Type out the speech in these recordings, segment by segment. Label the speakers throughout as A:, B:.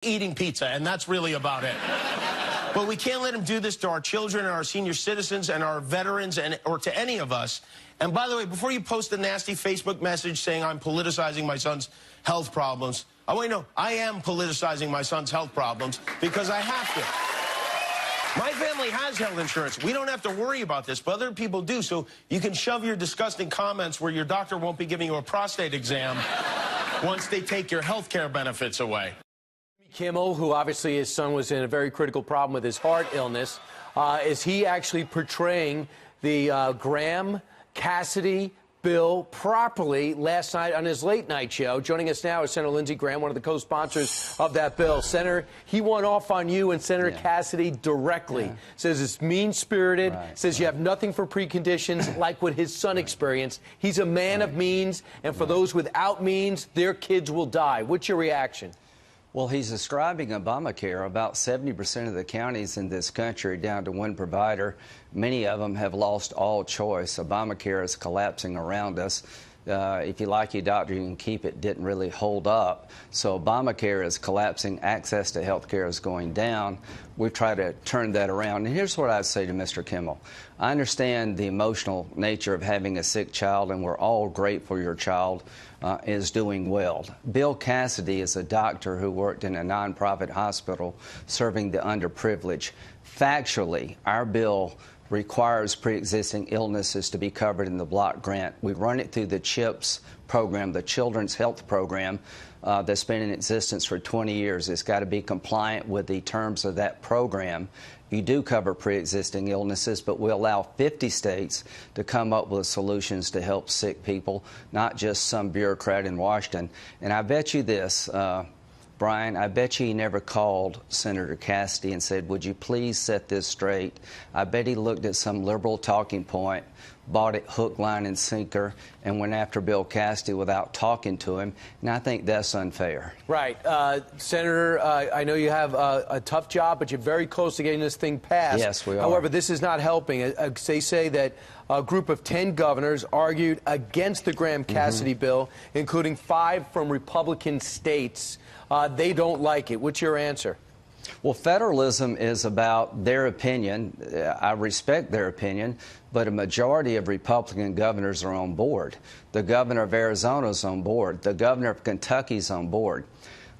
A: eating pizza, and that's really about it. But we can't let him do this to our children and our senior citizens and our veterans or to any of us. And by the way, before you post a nasty Facebook message saying I'm politicizing my son's health problems, I want you to know I am politicizing my son's health problems because I have to. My family has health insurance. We don't have to worry about this, but other people do. So you can shove your disgusting comments where your doctor won't be giving you a prostate exam once they take your health care benefits away.
B: Kimmel, who obviously his son was in a very critical problem with his heart illness, is he actually portraying the Graham Cassidy bill properly last night on his late night show? Joining us now is Senator Lindsey Graham, one of the co-sponsors of that bill. Senator, he went off on you and Senator Cassidy directly. Says it's mean-spirited, says you have nothing for preconditions like what his son experienced. He's a man of means, and for those without means, their kids will die. What's your reaction?
C: Well, he's describing Obamacare. About 70% of the counties in this country down to one provider. Many of them have lost all choice. Obamacare is collapsing around us. If you like your doctor, you can keep it. Didn't really hold up. So Obamacare is collapsing. Access to health care is going down. We try to turn that around. And here's what I'd say to Mr. Kimmel. I understand the emotional nature of having a sick child, and we're all grateful your child is doing well. Bill Cassidy is a doctor who worked in a nonprofit hospital serving the underprivileged. Factually, our bill requires pre-existing illnesses to be covered in the block grant. We run it through the CHIPS program, the Children's Health Program, that's been in existence for 20 years. It's got to be compliant with the terms of that program. You do cover pre-existing illnesses, but we allow 50 states to come up with solutions to help sick people, not just some bureaucrat in Washington. And I bet you this, Brian, I bet you he never called Senator Cassidy and said, would you please set this straight? I bet he looked at some liberal talking point, bought it hook, line, and sinker, and went after Bill Cassidy without talking to him, and I think that's unfair.
B: Right. Senator, I know you have a tough job, but you're very close to getting this thing passed.
C: Yes, we are.
B: However, this is not helping. They say that a group of 10 governors argued against the Graham Cassidy bill, including 5 from Republican states. They don't like it. What's your answer?
C: Well, federalism is about their opinion. I respect their opinion, but a majority of Republican governors are on board. The governor of Arizona is on board. The governor of Kentucky is on board.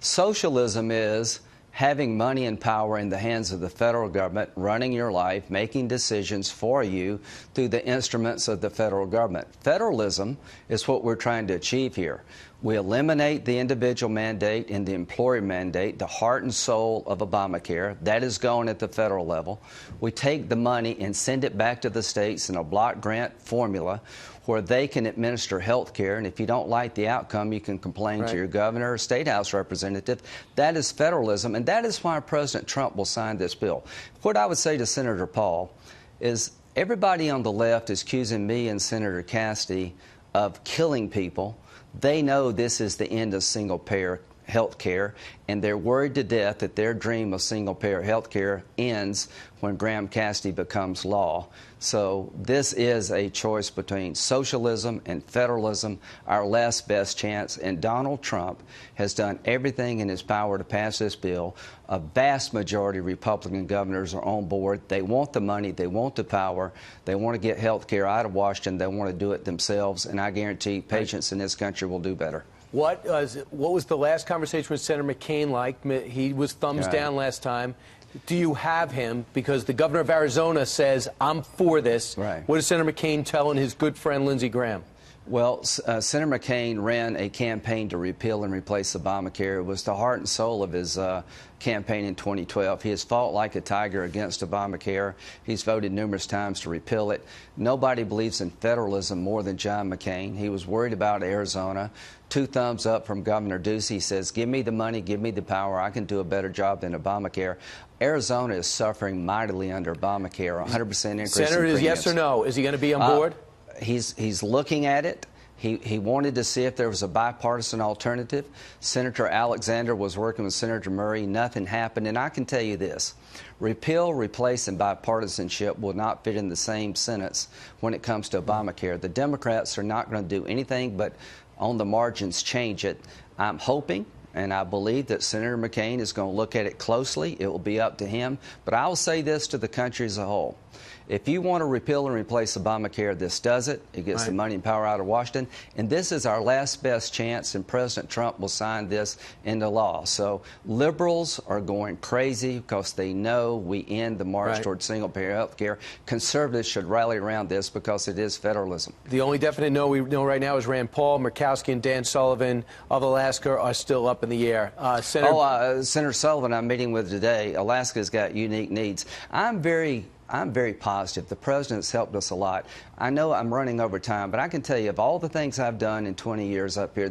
C: Socialism is having money and power in the hands of the federal government, running your life, making decisions for you through the instruments of the federal government. Federalism is what we're trying to achieve here. We eliminate the individual mandate and the employer mandate, the heart and soul of Obamacare. That is gone at the federal level. We take the money and send it back to the states in a block grant formula where they can administer health care, and if you don't like the outcome, you can complain to your governor or state house representative. That is federalism, and that is why President Trump will sign this bill. What I would say to Senator Paul is everybody on the left is accusing me and Senator Cassidy of killing people. They know this is the end of single-payer health care, and they're worried to death that their dream of single-payer health care ends when Graham Cassidy becomes law. So this is a choice between socialism and federalism, our last best chance, and Donald Trump has done everything in his power to pass this bill. A vast majority of Republican governors are on board. They want the money. They want the power. They want to get health care out of Washington. They want to do it themselves, and I guarantee patients in this country will do better.
B: What was the last conversation with Senator McCain like? He was thumbs down last time. Do you have him? Because the governor of Arizona says, I'm for this.
C: Right.
B: What is Senator McCain telling his good friend Lindsey Graham?
C: Well, Senator McCain ran a campaign to repeal and replace Obamacare. It was the heart and soul of his campaign in 2012. He has fought like a tiger against Obamacare. He's voted numerous times to repeal it. Nobody believes in federalism more than John McCain. He was worried about Arizona. 2 thumbs up from Governor Ducey. He says, give me the money, give me the power. I can do a better job than Obamacare. Arizona is suffering mightily under Obamacare, 100% increase in
B: Senator,
C: premiums.
B: yes or no? Is he going to be on board?
C: He's looking at it. He wanted to see if there was a bipartisan alternative. Senator Alexander was working with Senator Murray. Nothing happened. And I can tell you this. Repeal, replace, and bipartisanship will not fit in the same sentence when it comes to Obamacare. The Democrats are not going to do anything but on the margins change it. I'm hoping and I believe that Senator McCain is going to look at it closely. It will be up to him. But I will say this to the country as a whole. If you want to repeal and replace Obamacare, this does it. It gets the money and power out of Washington. And this is our last best chance, and President Trump will sign this into law. So liberals are going crazy because they know we end the march toward single-payer health care. Conservatives should rally around this because it is federalism.
B: The only definite no we know right now is Rand Paul, Murkowski, and Dan Sullivan of Alaska are still up in the air.
C: Senator Sullivan I'm meeting with today. Alaska's got unique needs. I'm very positive. The president's helped us a lot. I know I'm running over time, but I can tell you of all the things I've done in 20 years up here,